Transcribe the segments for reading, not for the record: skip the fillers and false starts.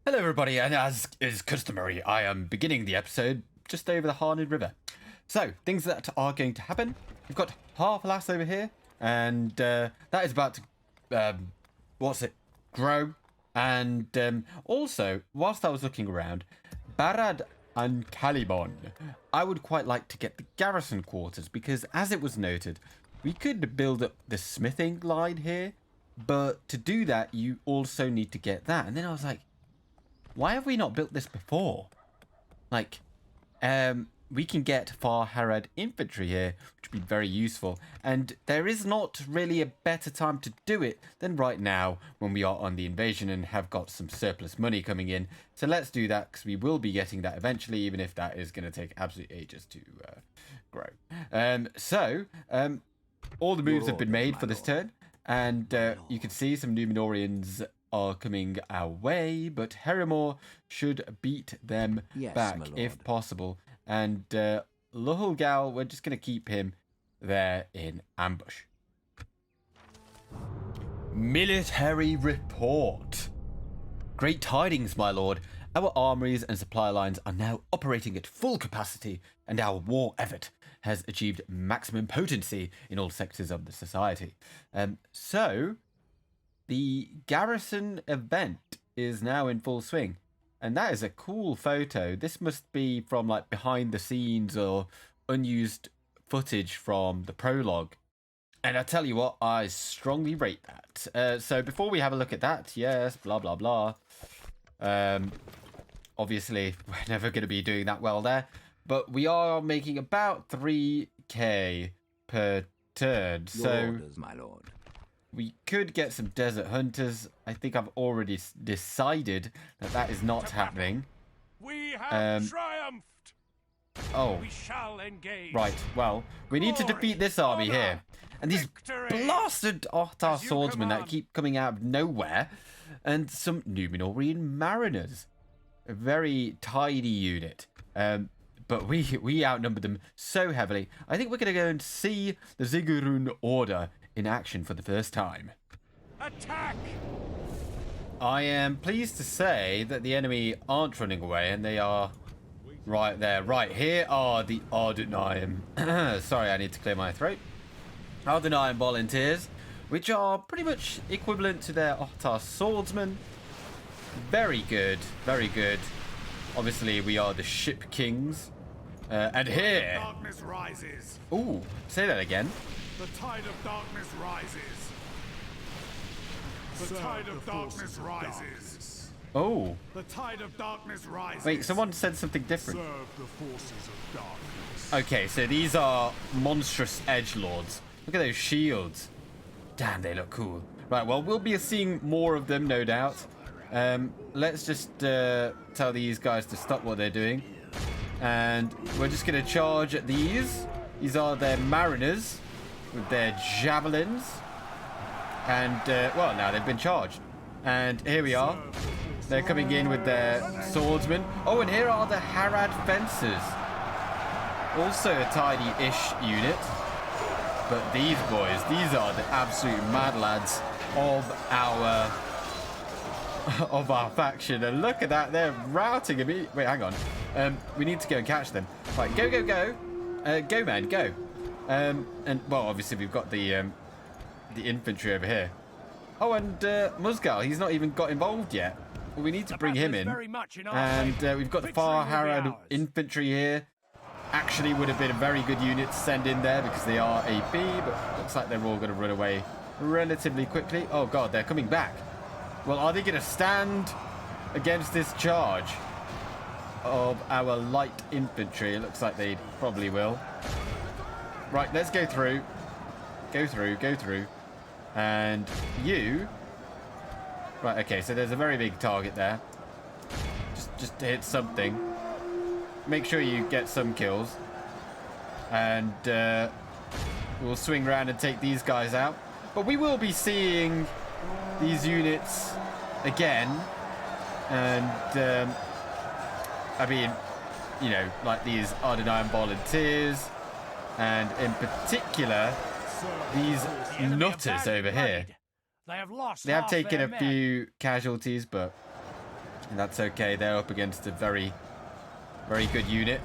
Hello, everybody, and as is customary, I am beginning the episode just over the Harad River. So, things that are going to happen. We've got half lass over here, and that is about to, grow. And also, whilst I was looking around, Barad and Caliban, I would quite like to get the garrison quarters, because as it was noted, we could build up the smithing line here, but to do that, you also need to get that. And then I was like, why have we not built this before? Like, we can get Far Harad infantry here, which would be very useful. And there is not really a better time to do it than right now when we are on the invasion and have got some surplus money coming in. So let's do that, because we will be getting that eventually, even if that is going to take absolute ages to grow. All the moves have been made for this turn. And you can see some Numenoreans are coming our way, but Herimor should beat them back if possible. And Musgal, we're just going to keep him there in ambush. Military report. Great tidings, my lord. Our armories and supply lines are now operating at full capacity, and our war effort has achieved maximum potency in all sectors of the society. So, the Garrison event is now in full swing. And that is a cool photo. This must be from like behind the scenes or unused footage from the prologue. And I tell you what, I strongly rate that. So before we have a look at that, yes, blah, blah, blah. Obviously, we're never going to be doing that well there. But we are making about 3k per turn. So orders, my lord. We could get some desert hunters. I think I've already decided that that is not happening. We have triumphed. Oh, we shall engage. Right. Well, we need to defeat this army here, and these blasted Ottar swordsmen that keep coming out of nowhere, and some Numenorean mariners. A very tidy unit. But we outnumbered them so heavily. I think we're going to go and see the Zigurun Order in action for the first time. Attack! I am pleased to say that the enemy aren't running away, and they are right there. Right, here are the Ardenian. Sorry, I need to clear my throat. Ardenian volunteers, which are pretty much equivalent to their Ottar swordsmen. Very good, very good. Obviously, we are the ship kings. And here... Darkness rises. Ooh, say that again. The tide of darkness rises. The tide of darkness rises. Oh. The tide of darkness rises. Wait, someone said something different. Serve the forces of darkness. Okay, so these are monstrous edgelords. Look at those shields. Damn, they look cool. Right, well, we'll be seeing more of them, no doubt. Let's just tell these guys to stop what they're doing. And we're just going to charge at these. These are their mariners with their javelins. And, well, now they've been charged. And here we are. They're coming in with their swordsmen. Oh, and here are the Harad fencers. Also a tidy-ish unit. But these boys, these are the absolute mad lads of our faction. And look at that, they're routing me. Wait, hang on. We need to go and catch them. Right, go, go, go. Go, man, go. And, well, obviously we've got the infantry over here. Oh, and Musgal, he's not even got involved yet. Well, we need to bring him in. And we've got the Far Harad infantry here. Actually would have been a very good unit to send in there because they are AP, but looks like they're all going to run away relatively quickly. Oh, God, they're coming back. Well, are they going to stand against this charge of our light infantry? It looks like they probably will. Right, let's go through. Go through, go through. And you... Right, okay, so there's a very big target there. Just hit something. Make sure you get some kills. And we'll swing around and take these guys out. But we will be seeing these units again. And, I mean, you know, like these Ardenian volunteers. And in particular, these nutters over here. They have lost. They have taken a few casualties, but And that's okay. They're up against a very, very good unit.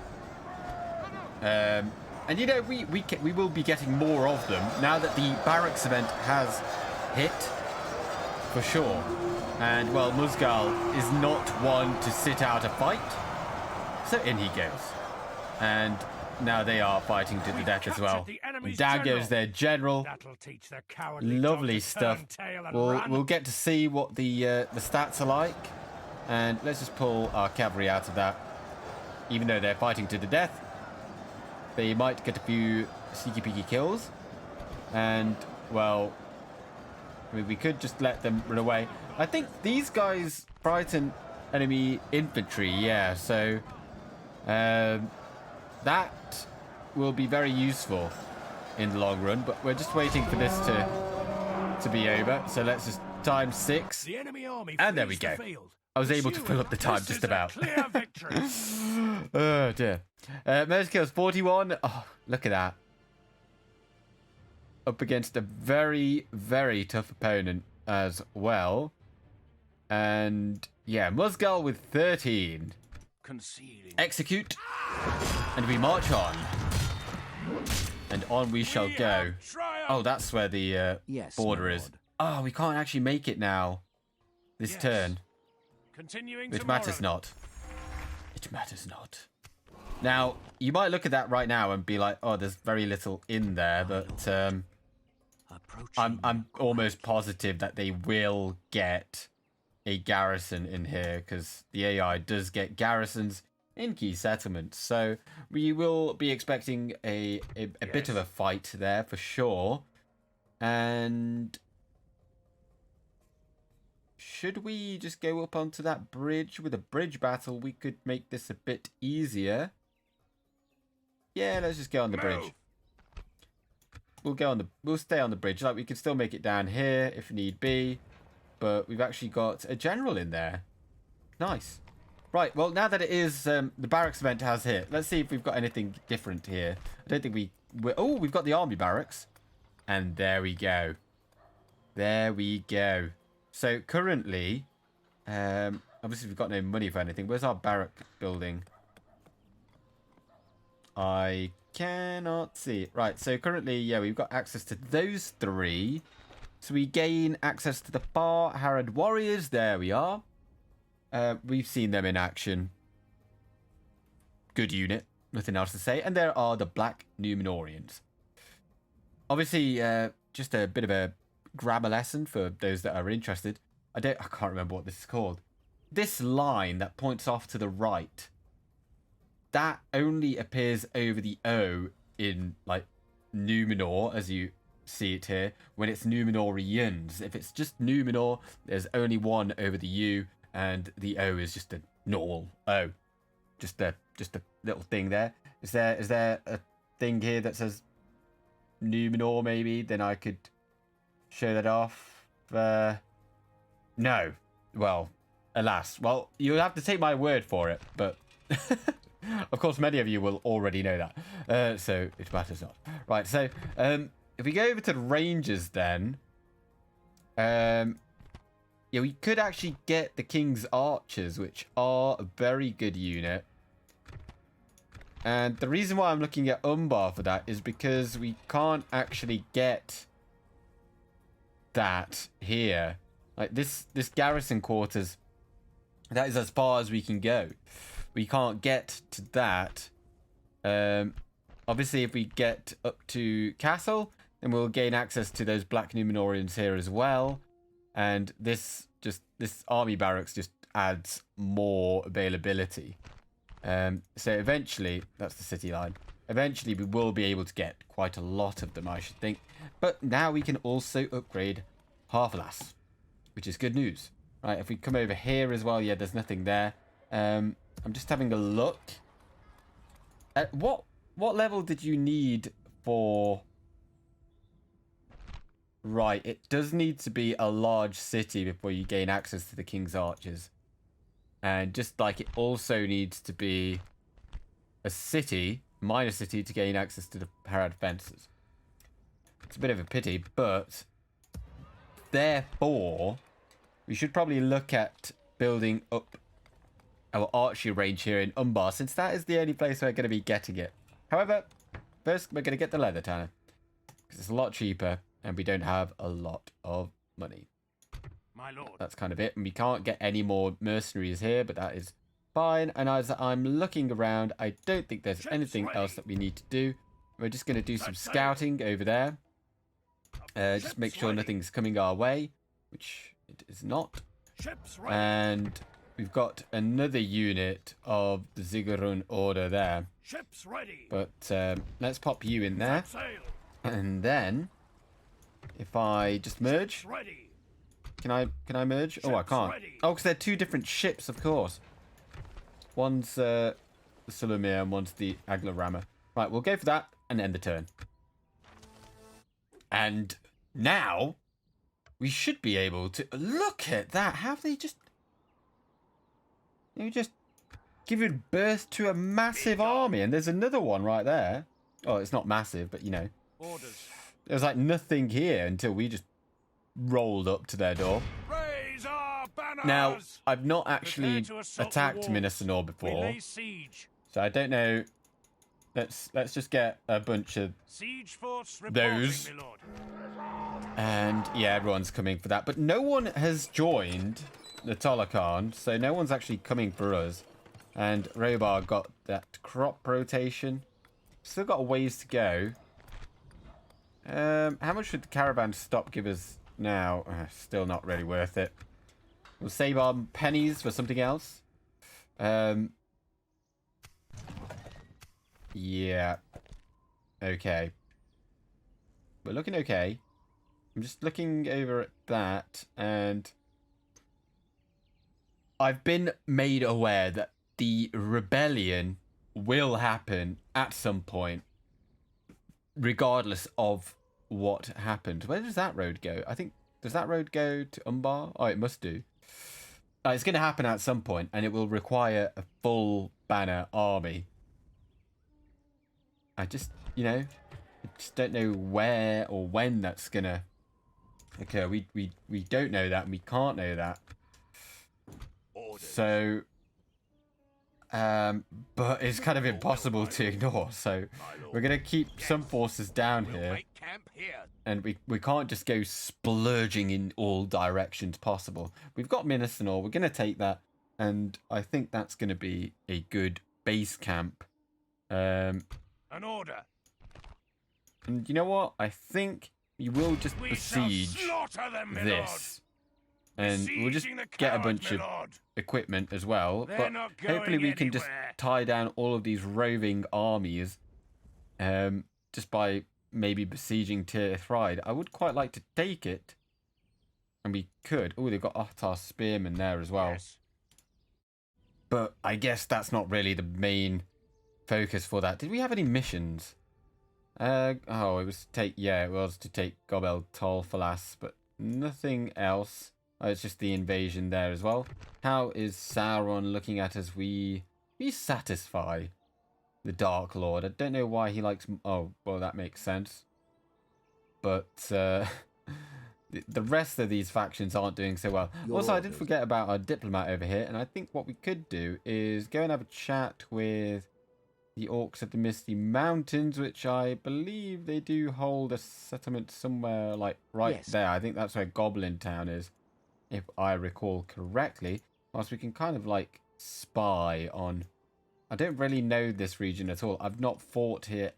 And you know, we will be getting more of them now that the barracks event has hit, for sure. And well, Musgal is not one to sit out a fight, so in he goes. And now they are fighting to the death as well. And down goes their general. Lovely stuff. We'll get to see what the stats are like, and let's just pull our cavalry out of that. Even though they're fighting to the death, they might get a few sneaky peeky kills, and well, I mean, we could just let them run away. I think these guys frighten enemy infantry, yeah, so that will be very useful in the long run, but we're just waiting for this to be over. So let's just times 6, The enemy army and there we go. I was able to fill up the time just about. Clear victory. Oh dear. Most kills 41. Oh, look at that. Up against a very, very tough opponent as well. And yeah, Musgal with 13. Conceding. Execute. And we march on. And on we shall go. Oh, that's where the border is. Oh, we can't actually make it now. This turn. Continuing It tomorrow. matters not. It matters not. Now, you might look at that right now and be like, oh, there's very little in there, but I'm almost positive that they will get a garrison in here, because the AI does get garrisons in key settlements. So we will be expecting a bit of a fight there for sure. And should we just go up onto that bridge? With a bridge battle, we could make this a bit easier. Yeah, let's just go on the bridge. We'll stay on the bridge. Like, we can still make it down here if need be, but we've actually got a general in there. Nice. Right, well, now that it is the barracks event has hit, let's see if we've got anything different here. I don't think oh, we've got the army barracks, and there we go. There we go. So currently, obviously we've got no money for anything. Where's our barrack building? I cannot see it. Right, so currently, yeah, we've got access to those 3. So we gain access to the Far Harad warriors. There we are. We've seen them in action. Good unit. Nothing else to say. And there are the Black Numenoreans. Obviously, just a bit of a grammar lesson for those that are interested. I can't remember what this is called. This line that points off to the right, that only appears over the O in, like, Numenor, as you see it here, when it's Numenoreans. If it's just Numenor, there's only one over the U, and the O is just a normal O. Just a little thing there. Is there a thing here that says Numenor, maybe? Then I could show that off. No. Well, alas. Well, you'll have to take my word for it, but of course many of you will already know that. So it matters not. Right, so if we go over to the Rangers then, yeah, we could actually get the King's Archers, which are a very good unit. And the reason why I'm looking at Umbar for that is because we can't actually get that here. Like this garrison quarters, that is as far as we can go. We can't get to that. Obviously, if we get up to Castle, then we'll gain access to those Black Numenoreans here as well. And this army barracks just adds more availability. So eventually, that's the city line. Eventually, we will be able to get quite a lot of them, I should think. But now we can also upgrade Harfalas, which is good news. Right, if we come over here as well, yeah, there's nothing there. I'm just having a look. What level did you need for... Right, it does need to be a large city before you gain access to the King's Archers. And just like it also needs to be a city, minor city, to gain access to the Harad fences. It's a bit of a pity, but therefore, we should probably look at building up our archery range here in Umbar, since that is the only place we're going to be getting it. However, first we're going to get the leather tanner, because it's a lot cheaper, and we don't have a lot of money. My lord. That's kind of it, and we can't get any more mercenaries here, but that is fine. And as I'm looking around, I don't think there's anything else that we need to do. We're just going to do some scouting over there. Just make sure nothing's coming our way, which it is not. And we've got another unit of the Zigurun order there. Ships ready. But let's pop you in there. And then, if I just merge, can I merge? Oh, I can't. Oh, because they're two different ships, of course. One's the Sulumir and one's the Aglarama. Right, we'll go for that and end the turn. And now we should be able to look at that. Have they just given birth to a massive army? And there's another one right there. Oh, it's not massive, but you know. Orders. There was like nothing here until we just rolled up to their door. Raise our banners. Now, I've not actually attacked Minas Anor before, so I don't know. Let's just get a bunch of those. And yeah, everyone's coming for that. But no one has joined the Tolakan, so no one's actually coming for us. And Robar got that crop rotation. Still got a ways to go. How much should the caravan stop give us now? Still not really worth it. We'll save our pennies for something else. Yeah. Okay. We're looking okay. I'm just looking over at that, and I've been made aware that the rebellion will happen at some point, regardless of what happened. Where does that road go? I think, does that road go to Umbar? Oh, it must do. It's going to happen at some point, and it will require a full banner army. I just, I just don't know where or when that's going to occur. We don't know that, and we can't know that. So, but it's kind of impossible to ignore. So we're going to keep some forces down here, and we can't just go splurging in all directions possible. We've got Minas Anor. We're going to take that, and I think that's going to be a good base camp. An order. And you know what? I think we will just besiege this. And we'll just get a bunch of equipment as well. But hopefully we can just tie down all of these roving armies. Just by maybe besieging Tirthride. I would quite like to take it. And we could. Oh, they've got Ottar Spearmen there as well. Yes. But I guess that's not really the main focus for that. Did we have any missions? It was to take Gobel Tolfalas, but nothing else. Oh, it's just the invasion there as well. How is Sauron looking at us? We satisfy the Dark Lord. I don't know why he likes... Oh, well, that makes sense. But the rest of these factions aren't doing so well. Also, I did forget about our diplomat over here, and I think what we could do is go and have a chat with the Orcs of the Misty Mountains, which I believe they do hold a settlement somewhere like there. I think that's where Goblin Town is, if I recall correctly. Whilst we can kind of like spy on... I don't really know this region at all. I've not fought here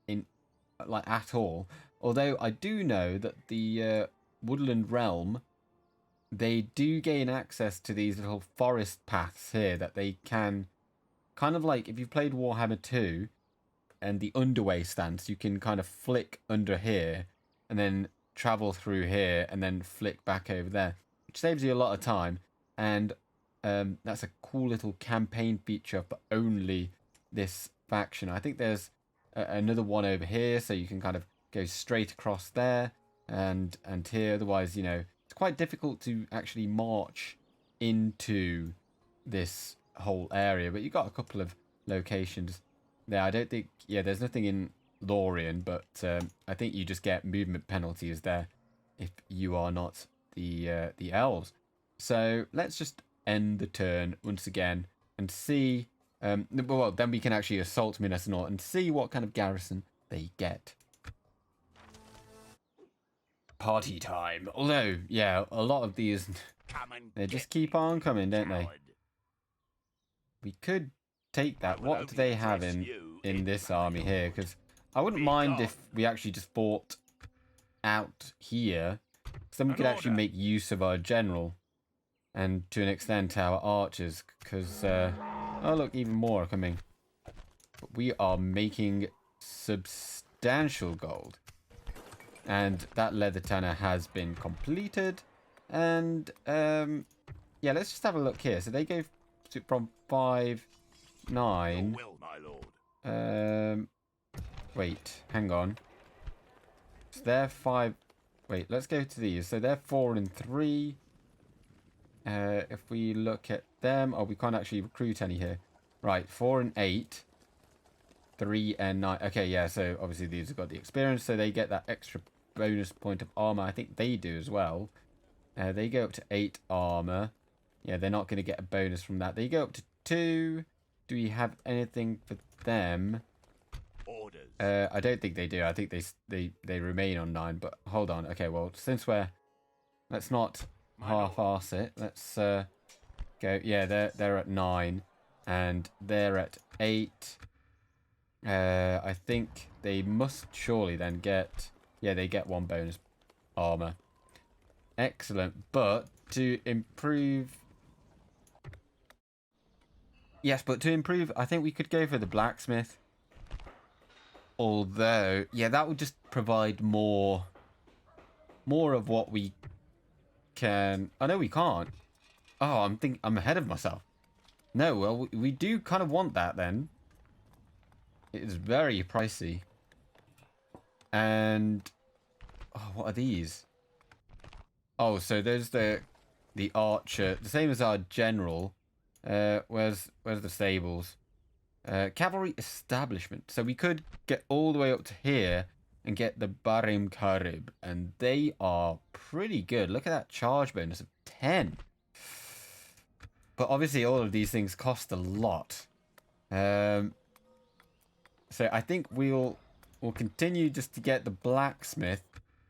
at all. Although I do know that the Woodland Realm, they do gain access to these little forest paths here that they can... Kind of like if you've played Warhammer 2 and the underway stance, you can kind of flick under here and then travel through here and then flick back over there, which saves you a lot of time. And that's a cool little campaign feature for only this faction. I think there's another one over here, so you can kind of go straight across there and here. Otherwise, it's quite difficult to actually march into this whole area, but you got a couple of locations there. I don't think there's nothing in Lorien, but I think you just get movement penalties there if you are not the elves. So let's just end the turn once again and see. Well, then we can actually assault Minas Anor and see what kind of garrison they get. Party time. Although, yeah, a lot of these, they just keep on coming, don't they? We could take that. What do they have in this army here? Because I wouldn't mind if we actually just fought out here. Because then we could actually make use of our general. And to an extent our archers. Because, oh look, even more are coming. But we are making substantial gold. And that leather tanner has been completed. And, yeah, let's just have a look here. So they go from 5, 9. Wait, hang on. So they're 5. Wait, let's go to these. So they're 4 and 3. If we look at them, oh, we can't actually recruit any here. Right, 4 and 8. 3 and 9. Okay, yeah, so obviously these have got the experience, so they get that extra bonus point of armor. I think they do as well. They go up to 8 armor. Yeah, they're not going to get a bonus from that. They go up to 2. Do we have anything for them? Orders. I don't think they do. I think they remain on 9. But hold on. Okay, well, since let's not half-arse it. Let's go. Yeah, they're at 9, and they're at 8. I think they must surely then get. Yeah, they get 1 bonus armor. Excellent. But to improve. Yes, but to improve, I think we could go for the blacksmith. Although, yeah, that would just provide more of what we can. Oh no, we can't. Oh, I'm ahead of myself. No, well, we do kind of want that then. It is very pricey. And oh, what are these? Oh, so there's the archer, the same as our general. Where's the stables? Cavalry establishment. So we could get all the way up to here and get the Barim Karib, and they are pretty good. Look at that charge bonus of 10. But obviously all of these things cost a lot. So I think we'll continue just to get the blacksmith.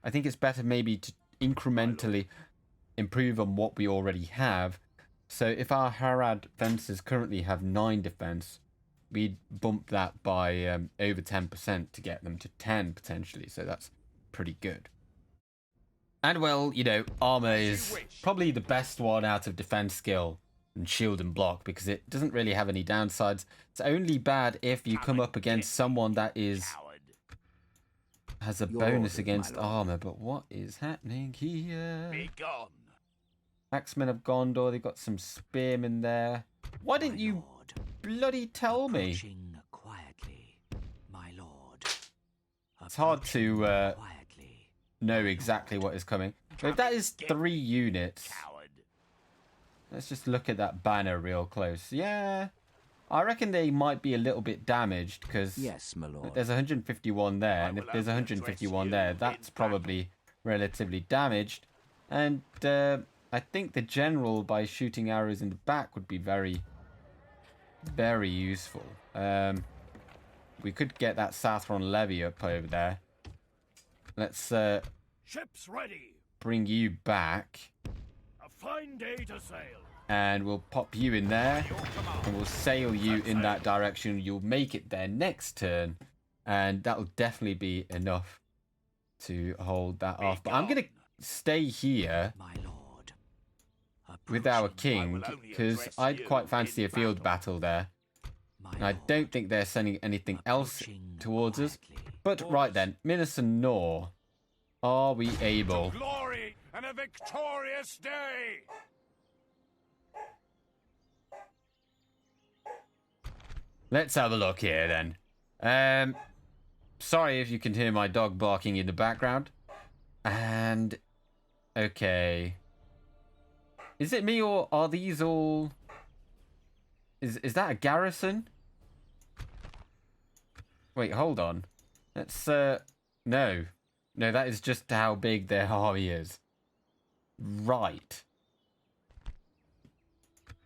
I think it's better maybe to incrementally improve on what we already have. So if our Harad fences currently have 9 defense, we'd bump that by over 10% to get them to 10 potentially. So that's pretty good. And well, you know, armor is probably the best one out of defense skill and shield and block, because it doesn't really have any downsides. It's only bad if you come up against someone that has a bonus against armor. But what is happening here? Be gone. Axemen of Gondor, they've got some spearmen there. Why didn't you bloody tell me? Quietly, my lord. It's hard to know exactly what is coming. But if that is 3 units, let's just look at that banner real close. Yeah, I reckon they might be a little bit damaged, because yes, my lord. There's 151 there, and if there's 151 there, that's probably relatively damaged. And I think the general, by shooting arrows in the back, would be very, very useful. We could get that Sathron levy up over there. Let's Ships ready. bring you back. A fine day to sail. And we'll pop you in there, and we'll sail you in that direction. You'll make it there next turn, and that'll definitely be enough to hold that off. But I'm going to stay here with our king, because I'd quite fancy a field battle there. And I don't think they're sending anything else towards us. But right then, Minas Anor, are we able? Glory and a victorious day. Let's have a look here then. Sorry if you can hear my dog barking in the background. And okay. Is it me, or are these all... Is that a garrison? Wait, hold on. Let's no. No, that is just how big their army is. Right.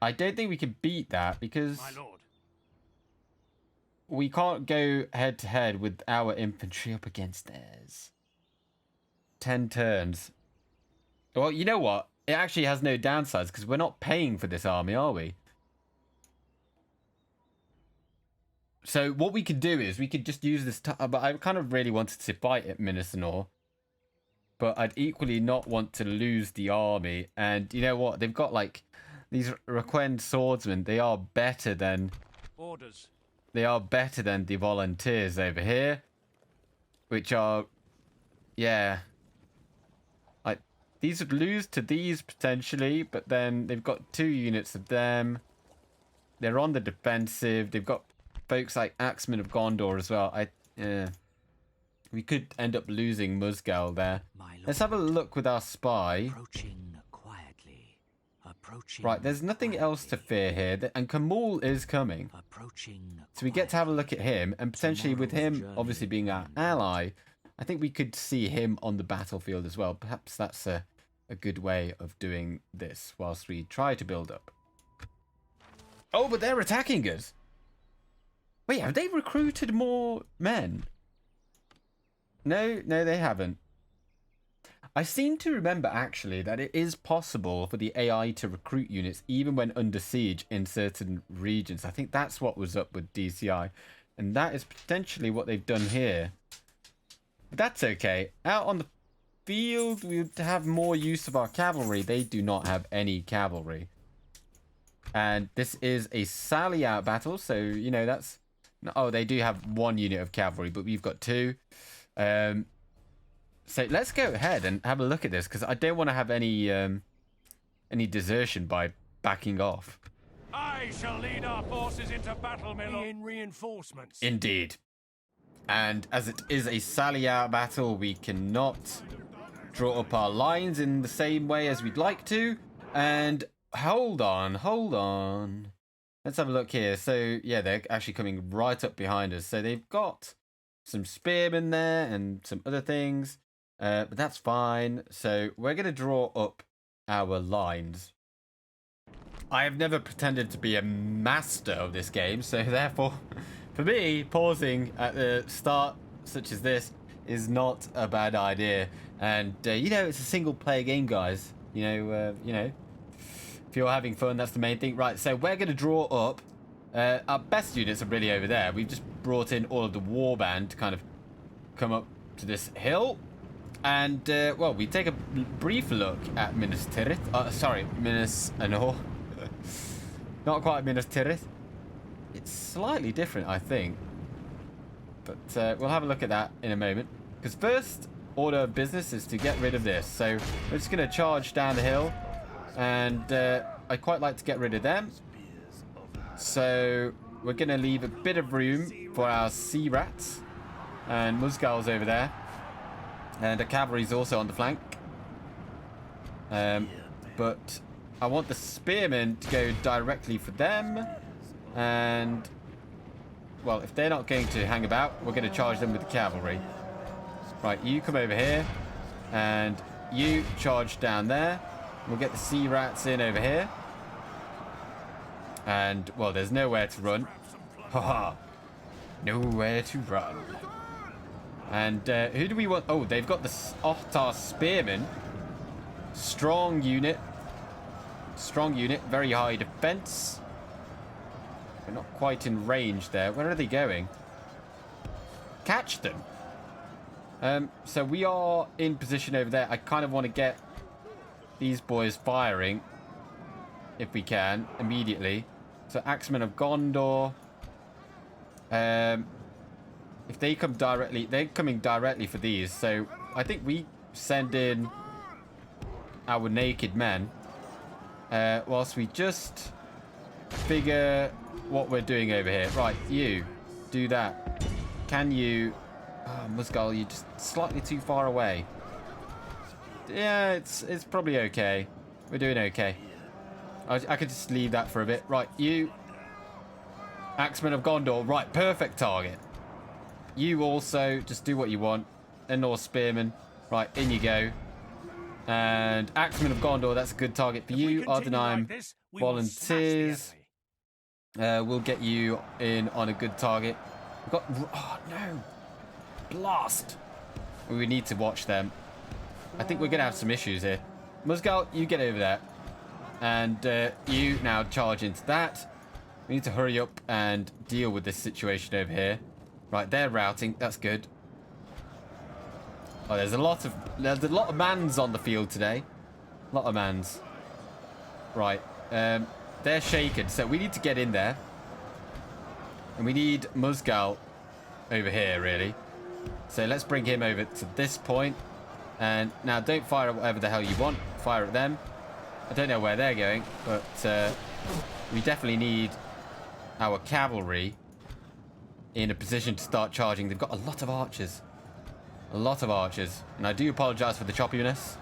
I don't think we can beat that because My lord. we can't go head to head with our infantry up against theirs. 10 turns. Well, you know what? It actually has no downsides because we're not paying for this army, are we? So what we could do is we could just use this. But I kind of really wanted to fight at Minas Anor. But I'd equally not want to lose the army. And you know what? They've got like these Requend swordsmen. They are better than Orders. They are better than the volunteers over here, which are, yeah. Like these would lose to these potentially, but then they've got 2 units of them. They're on the defensive. They've got folks like Axemen of Gondor as well. We could end up losing Musgal there. Let's have a look with our spy. Approaching quietly. Approaching. Right, there's nothing else to fear here, and Kamul is coming. Approaching. So we get to have a look at him, and potentially with him obviously being our ally, I think we could see him on the battlefield as well. Perhaps that's a good way of doing this whilst we try to build up. Oh, but they're attacking us. Wait, have they recruited more men? No, they haven't. I seem to remember actually that it is possible for the AI to recruit units even when under siege in certain regions. I think that's what was up with DCI, and that is potentially what they've done here. But that's okay. Out on the field, we would have more use of our cavalry. They do not have any cavalry. And this is a sally out battle, so, you know, that's... Oh, they do have 1 unit of cavalry, but we've got 2. So let's go ahead and have a look at this, because I don't want to have any desertion by backing off. I shall lead our forces into battle, my lord. In reinforcements. Indeed. And as it is a sally out battle, we cannot draw up our lines in the same way as we'd like to. And hold on. Let's have a look here. So yeah, they're actually coming right up behind us. So they've got some spearmen there and some other things. But that's fine. So we're going to draw up our lines. I have never pretended to be a master of this game, so therefore, for me, pausing at the start, such as this, is not a bad idea. And you know, it's a single-player game, guys. You know, if you're having fun, that's the main thing. Right, so we're going to draw up. Our best units are really over there. We've just brought in all of the warband to kind of come up to this hill. And, well, we take a brief look at Minas Anor. Not quite Minas Tirith. It's slightly different, I think. But we'll have a look at that in a moment. Because first order of business is to get rid of this. So we're just going to charge down the hill. And I quite like to get rid of them. So we're going to leave a bit of room for our sea rats. And Musgal's over there. And the cavalry's also on the flank. But I want the spearmen to go directly for them. And, well, if they're not going to hang about, we're going to charge them with the cavalry. Right, you come over here. And you charge down there. We'll get the sea rats in over here. And, well, there's nowhere to run. Haha. Nowhere to run. And who do we want? Oh, they've got the Ottar Spearmen. Strong unit. Very high defense. We're not quite in range there. Where are they going? Catch them. So we are in position over there. I kind of want to get these boys firing. If we can, immediately. So Axemen of Gondor. If they come directly, they're coming directly for these. So I think we send in our naked men. Whilst we just figure what we're doing over here. Right, you do that. Can you... Oh, Musgal, you're just slightly too far away. Yeah, it's probably okay. We're doing okay. I could just leave that for a bit. Right, you... Axemen of Gondor. Right, perfect target. You also just do what you want. Anor Spearman. Right, in you go. And Axemen of Gondor, that's a good target for you. Ardenheim. we will smash the Volunteers. enemy. We'll get you in on a good target. We've got... Oh, no. Blast. We need to watch them. I think we're going to have some issues here. Musgal, you get over there. And you now charge into that. We need to hurry up and deal with this situation over here. Right, they're routing. That's good. Oh, there's a lot of mans on the field today. A lot of mans. Right. They're shaken, so we need to get in there. And we need Musgal over here, really. So let's bring him over to this point. And now don't fire at whatever the hell you want. Fire at them. I don't know where they're going, but we definitely need our cavalry in a position to start charging. They've got a lot of archers. A lot of archers. And I do apologize for the choppiness.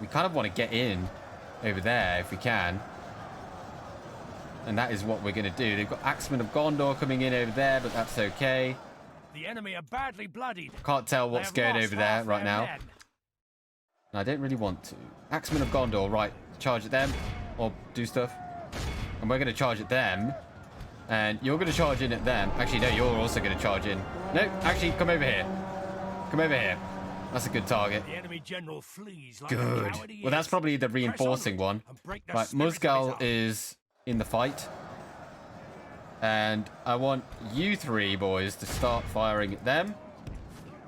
We kind of want to get in over there if we can. And that is what we're going to do. They've got Axemen of Gondor coming in over there, but that's okay. The enemy are badly bloodied. Can't tell what's going over there right now. Men. And I don't really want to. Axemen of Gondor, right. Charge at them. Or do stuff. And we're going to charge at them. And you're going to charge in at them. Actually, no, you're also going to charge in. No, actually, come over here. Come over here. That's a good target. The enemy general flees like a Good. coward he Well, that's is. probably the Press reinforcing onward one. and break the Right, spirit of his Musgal heart. is in the fight. And I want you three boys to start firing at them.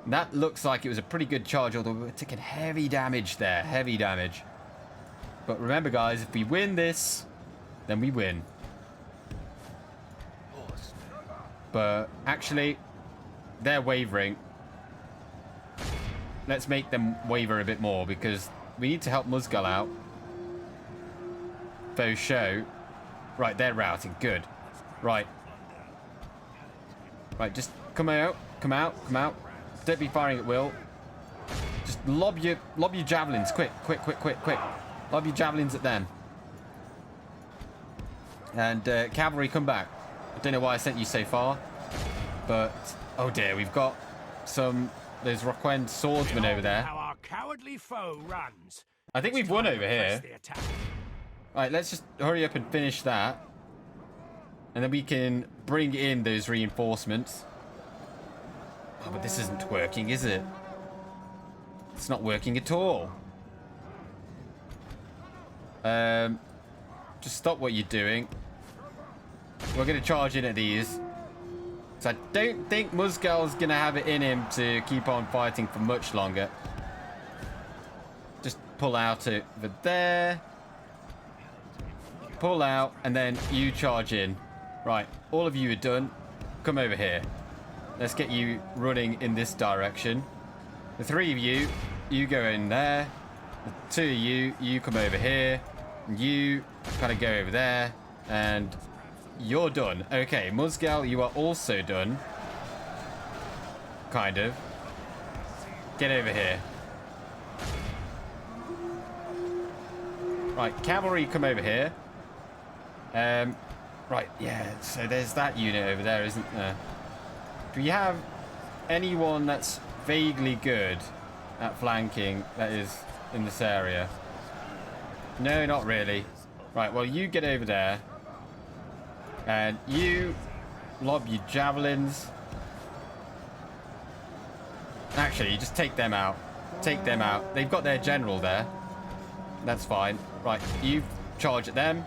And that looks like it was a pretty good charge, although we're taking heavy damage there. Heavy damage. But remember, guys, if we win this, then we win. But actually, they're wavering. Let's make them waver a bit more, because we need to help Musgal out. Faux show. Right, they're routing. Good. Right. Right, just come out. Come out. Come out. Don't be firing at will. Just lob your javelins. Quick, quick, quick, quick, quick. Lob your javelins at them. And cavalry, come back. I don't know why I sent you so far. But, oh dear, we've got there's Roquend swordsmen over there. How our cowardly foe runs. I think we've won over here. The attack. Right, let's just hurry up and finish that. And then we can bring in those reinforcements. Oh, but this isn't working, is it? It's not working at all. Just stop what you're doing. We're going to charge in at these. So I don't think Musgal's going to have it in him to keep on fighting for much longer. Just pull out over there. Pull out, and then you charge in. Right, all of you are done. Come over here. Let's get you running in this direction. The three of you, you go in there. The two of you, you come over here. You kind of go over there. And you're done. Okay, Musgal, you are also done. Kind of. Get over here. Right, cavalry, come over here. Right, yeah, so there's that unit over there, isn't there? Do you have anyone that's vaguely good at flanking that is in this area? No, not really. Right, well, you get over there. And you lob your javelins. Actually, just take them out. Take them out. They've got their general there. That's fine. Right, you charge at them.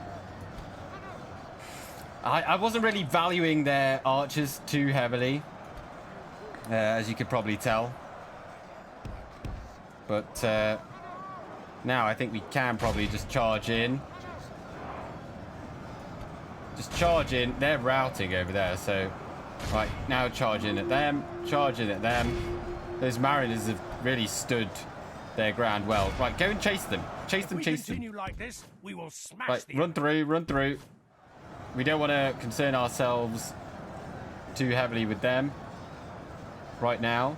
I wasn't really valuing their archers too heavily, as you could probably tell. But now I think we can probably just charge in. Just charge in. They're routing over there, so... Right, now charge in at them. Charge in at them. Those mariners have really stood their ground well. Right, go and chase them. Chase them, chase them. If we continue like this, we will smash Right, the run through, run through. We don't want to concern ourselves too heavily with them right now.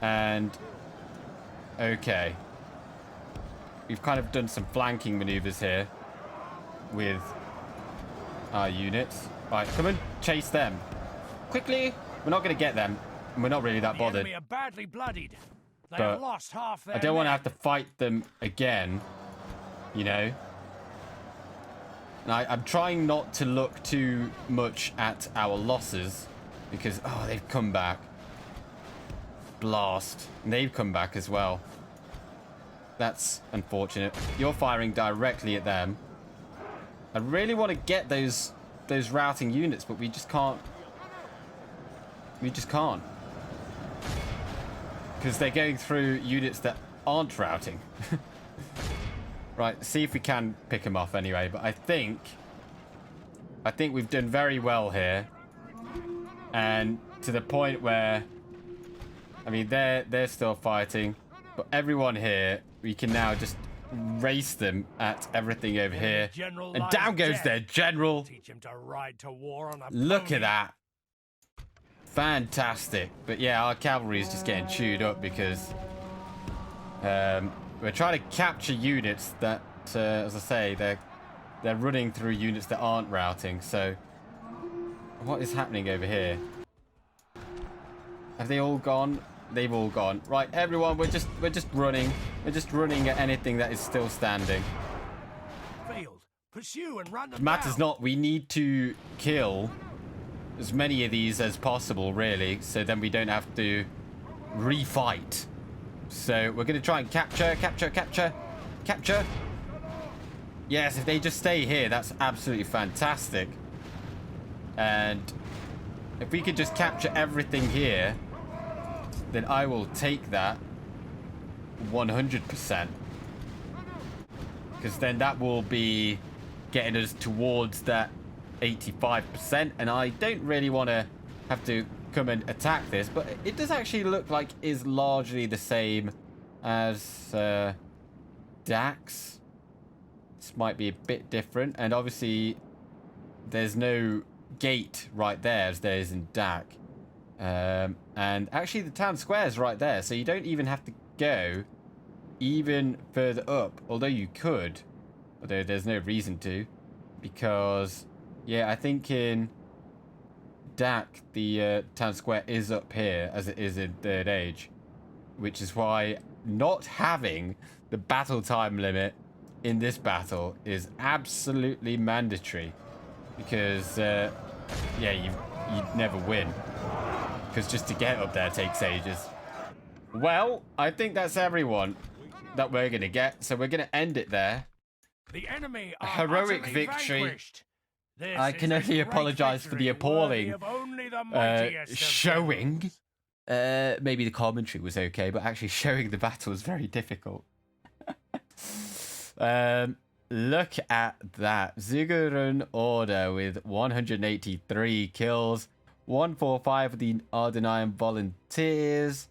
And okay, we've kind of done some flanking maneuvers here with our units. Right, come and chase them quickly. We're not going to get them, and we're not really that bothered. The enemy are badly bloodied. They But have lost half their I don't want to men. have to fight them again. you know. And I'm trying not to look too much at our losses because, oh, they've come back. Blast. And they've come back as well. That's unfortunate. You're firing directly at them. I really want to get those routing units, but we just can't. We just can't. Because they're going through units that aren't routing. Right, see if we can pick them off anyway. But I think we've done very well here. And to the point where, I mean, they're still fighting. But everyone here, we can now just race them at everything over here. And down goes their general. Teach him to ride to war on a Look pony. at that. Fantastic. But yeah, our cavalry is just getting chewed up because we're trying to capture units that, as I say, they're running through units that aren't routing. So what is happening over here? Have they all gone? They've all gone. Right, everyone, we're just running. We're just running at anything that is still standing. Field, pursue and run them Matters down. not. We need to kill as many of these as possible, really, so then we don't have to refight. So we're going to try and capture. Yes, if they just stay here, that's absolutely fantastic. And if we could just capture everything here, then I will take that 100%. Because then that will be getting us towards that 85%, and I don't really want to have to come and attack this, but it does actually look like is largely the same as Dax. This might be a bit different, and obviously there's no gate right there as there is in Dak. And actually the town square is right there, so you don't even have to go even further up, although you could, although there's no reason to, because yeah, I think in Dak the town square is up here as it is in Third Age, which is why not having the battle time limit in this battle is absolutely mandatory, because yeah, you'd never win, because just to get up there takes ages. Well, I think that's everyone that we're gonna get, so we're gonna end it there. The enemy are Heroic utterly victory. vanquished. This I is can a only great apologise for the victory, appalling worthy of only the mightiest of showing. heroes. Maybe the commentary was okay, but actually showing the battle was very difficult. Look at that. Zigurun Order with 183 kills. 145 of the Ardenian Volunteers.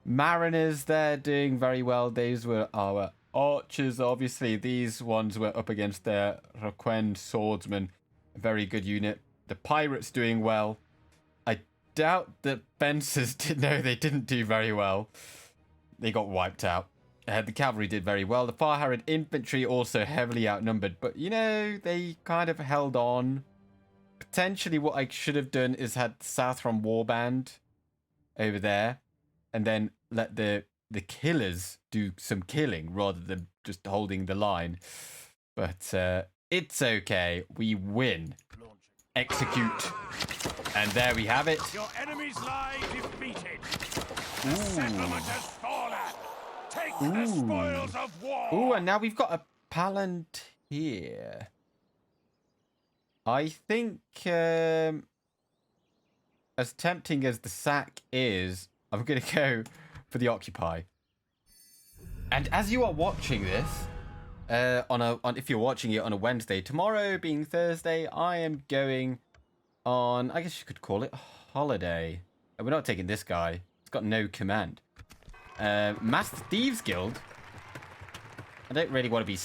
Mariners, they're doing very well. These were our archers, obviously. These ones were up against their Requen swordsmen. A very good unit. The pirates doing well. I doubt the fencers they didn't do very well. They got wiped out. The cavalry did very well. The Farharad infantry also heavily outnumbered, but you know, they kind of held on. Potentially what I should have done is had Southron Warband over there, and then let the killers do some killing rather than just holding the line. But it's okay. We win. Execute. And there we have it. Your enemies lie defeated. Ooh. The settlement has fallen. Take the spoils of war. Ooh, and now we've got a Palantir. I think, as tempting as the sack is, I'm going to go for the Occupy. And as you are watching this, if you're watching it on a Wednesday, tomorrow being Thursday, I am going on, I guess you could call it, holiday. And we're not taking this guy. He's got no command. Master Thieves Guild. I don't really want to be...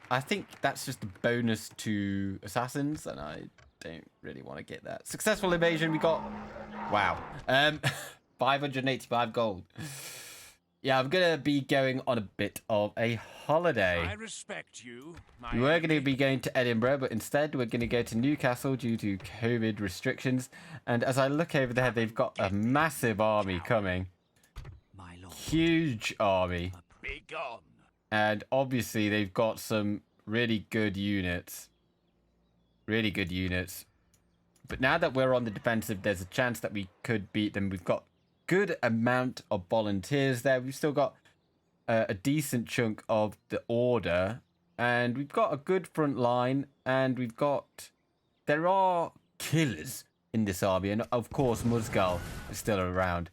I think that's just a bonus to assassins, and I don't really want to get that. Successful invasion, we got... Wow. 585 gold. Yeah, I'm going to be going on a bit of a holiday. I respect you. We were going to be going to Edinburgh, but instead we're going to go to Newcastle due to COVID restrictions. And as I look over there, they've got a massive army coming. My lord. Huge army. Be gone. And obviously they've got some really good units. Really good units. But now that we're on the defensive, there's a chance that we could beat them. We've got good amount of volunteers there. We've still got a decent chunk of the order. And we've got a good front line. And we've got... There are killers in this army. And of course, Musgal is still around.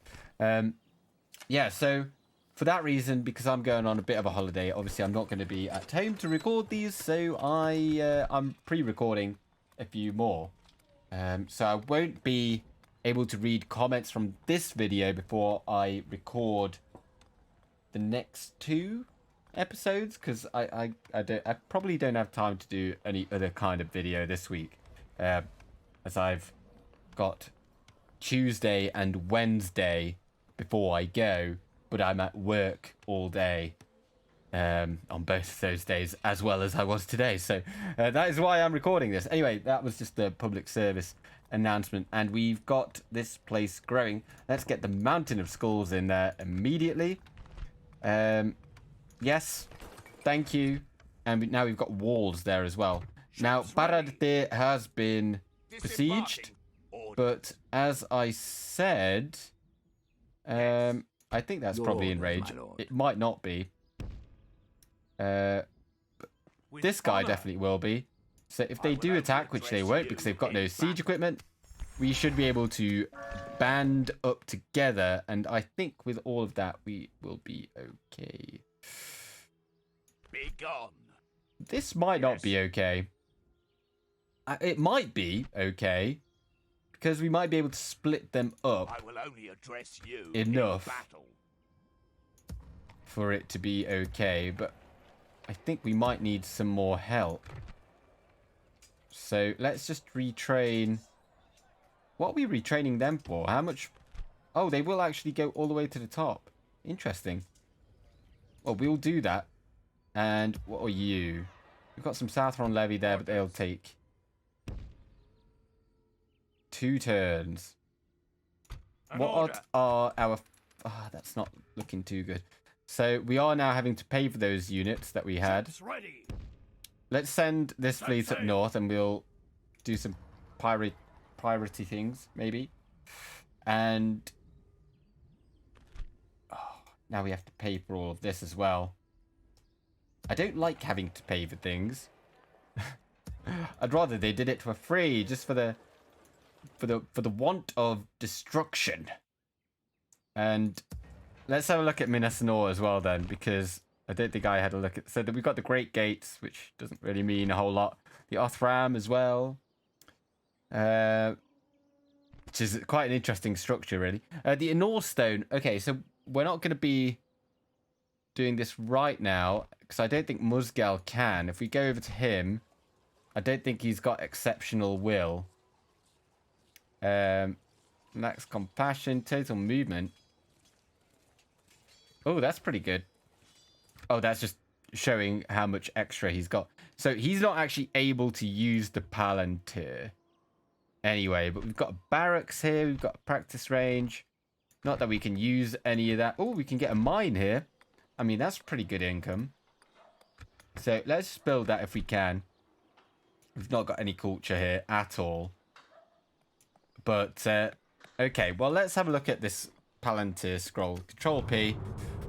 Yeah, so... For that reason, because I'm going on a bit of a holiday, obviously I'm not going to be at home to record these, so I'm pre-recording a few more. So I won't be able to read comments from this video before I record the next 2 episodes, because I probably don't have time to do any other kind of video this week, as I've got Tuesday and Wednesday before I go. But I'm at work all day on both of those days, as well as I was today. So that is why I'm recording this. Anyway, that was just the public service announcement. And we've got this place growing. Let's get the Mountain of Skulls in there immediately. Yes, thank you. And now we've got walls there as well. Now, Harad has been besieged. But as I said... I think that's probably in rage. It might not be. This guy definitely will be. So if they do attack, which they won't because they've got no siege equipment, we should be able to band up together. And I think with all of that, we will be okay. Be gone. This might not be okay. It might be okay. Because we might be able to split them up I will only address you enough in battle. for it to be okay, but I think we might need some more help. So let's just retrain. What are we retraining them for? How much? Oh, they will actually go all the way to the top. Interesting. Well, we'll do that. And what are you? We've got some Southron Levy there, but they'll take 2 turns. What are our... Oh, that's not looking too good. So we are now having to pay for those units that we had. Let's send this fleet up north and we'll do some piratey things, maybe. And... Oh, now we have to pay for all of this as well. I don't like having to pay for things. I'd rather they did it for free, just for the want of destruction. And let's have a look at Minas Anor as well then, because I don't think I had a look at... So that we've got the Great Gates, which doesn't really mean a whole lot. The Othram as well. Which is quite an interesting structure, really. The Anor Stone. Okay, so we're not going to be doing this right now, because I don't think Musgal can. If we go over to him, I don't think he's got exceptional will. Max compassion, total movement. Oh, that's pretty good. Oh, that's just showing how much extra he's got. So he's not actually able to use the Palantir anyway, but we've got barracks here, we've got a practice range. Not that we can use any of that. Oh, we can get a mine here. I mean, that's pretty good income. So let's just build that if we can. We've not got any culture here at all. But, okay, well, let's have a look at this Palantir scroll. Control P.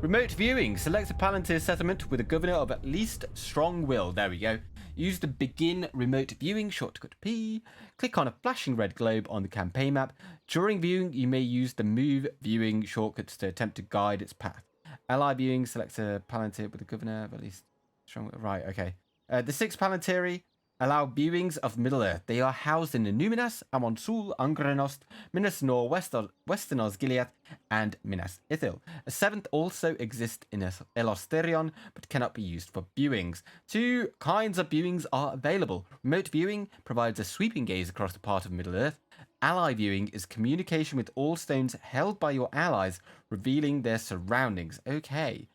Remote viewing. Select a Palantir settlement with a governor of at least strong will. There we go. Use the begin remote viewing shortcut P. Click on a flashing red globe on the campaign map. During viewing, you may use the move viewing shortcuts to attempt to guide its path. Ally viewing. Select a Palantir with a governor of at least strong will. Right, okay. The 6 Palantiri allow viewings of Middle-earth. They are housed in the Numinas, Amonsul, Angrenost, Minas Anor, Western Osgiliath, and Minas Ithil. A 7th also exists in Elosterion, but cannot be used for viewings. 2 kinds of viewings are available. Remote viewing provides a sweeping gaze across the part of Middle-earth. Ally viewing is communication with all stones held by your allies, revealing their surroundings. Okay.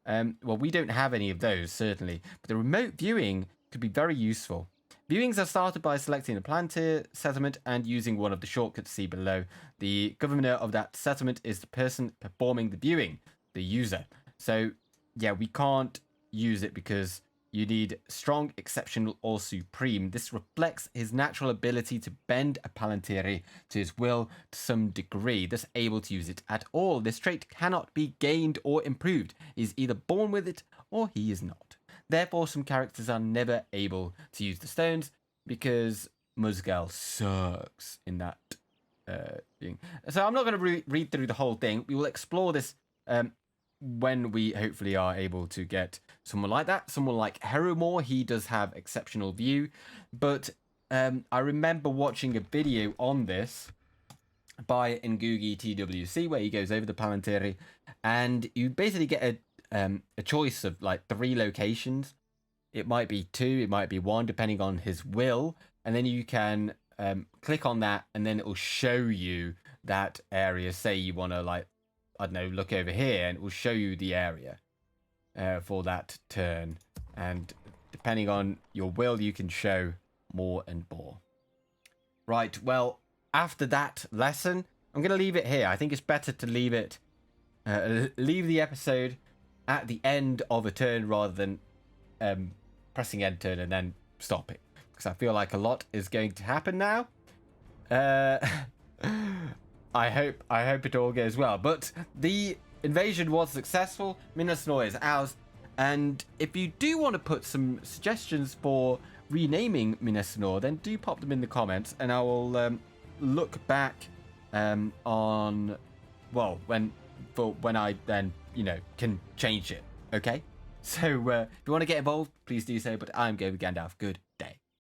Well, we don't have any of those, certainly. But the remote viewing could be very useful. Viewings are started by selecting a Palantir settlement and using one of the shortcuts see below. The governor of that settlement is the person performing the viewing, the user. So, yeah, we can't use it because you need strong, exceptional, or supreme. This reflects his natural ability to bend a Palantiri to his will to some degree, thus able to use it at all. This trait cannot be gained or improved. He is either born with it or he is not. Therefore, some characters are never able to use the stones because Musgal sucks in that thing. So I'm not going to read through the whole thing. We will explore this when we hopefully are able to get someone like that. Someone like Herumor, he does have exceptional view. But I remember watching a video on this by Ngugi TWC where he goes over the Palantiri, and you basically get a choice of like 3 locations. It might be 2, it might be 1, depending on his will. And then you can click on that, and then it will show you that area. Say you want to, like, I don't know, look over here, and it will show you the area for that turn. And depending on your will, you can show more and more. Right, well, after that lesson, I'm going to leave it here. I think it's better to leave it, leave the episode at the end of a turn rather than pressing enter and then stop it, because I feel like a lot is going to happen now. I hope it all goes well. But the invasion was successful. Minas Anor is ours. And if you do want to put some suggestions for renaming Minas Anor, then do pop them in the comments, and I will look back on, well, when I then, you know, can change it. Okay? So if you want to get involved, please do so. But I'm going with Gandalf. Good.